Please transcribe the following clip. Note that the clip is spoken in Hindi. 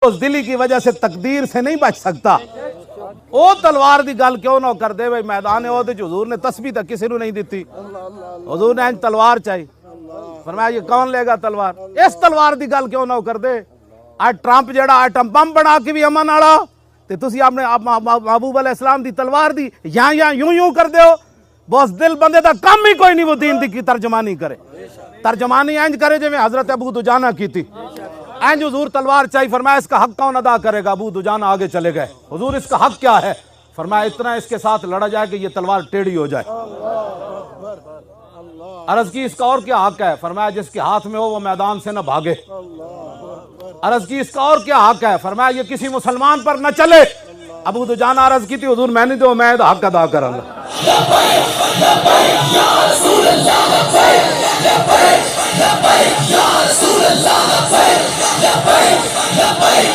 उस दिली की वजह से तकदीर से नहीं बच सकता। ओ तलवार दी गल क्यों ना कर दे भाई मैदान हुजूर ने तस्बीह तक किसी को नहीं दी। हुजूर ने तलवार चाहिए, फरमाया ये कौन लेगा तलवार? इस तलवार दी गल क्यों ना कर दे। आज ट्रंप जेड़ा आइटम बम बना के भी अमन वाला ते तुसी आपने महबूब अलैहिस्सलाम दी तलवार दी या यूं यूं कर दो। बस दिल बंदे दा काम ही कोई नहीं वो दीन की तर्जमानी करे। तर्जमानी इंज करे जिवें हजरत अबू दुजाना की थी। इंज हुजूर तलवार चाहिए, फरमाया इसका हक कौन अदा करेगा? अबू दुजाना आगे चले गए, हुजूर इसका हक क्या है? फरमाया इतना इसके साथ लड़ा जाए कि ये तलवार टेढ़ी हो जाए। अर्ज की इसका और क्या हक है? फरमाया जिसके हाथ में हो वो मैदान से न भागे। अर्ज की इसका और क्या हक है? फरमाया ये किसी मुसलमान पर न चले। अबू दुजाना अर्ज की थी हुजूर मैंने तो मैं हक अदा करूंगा।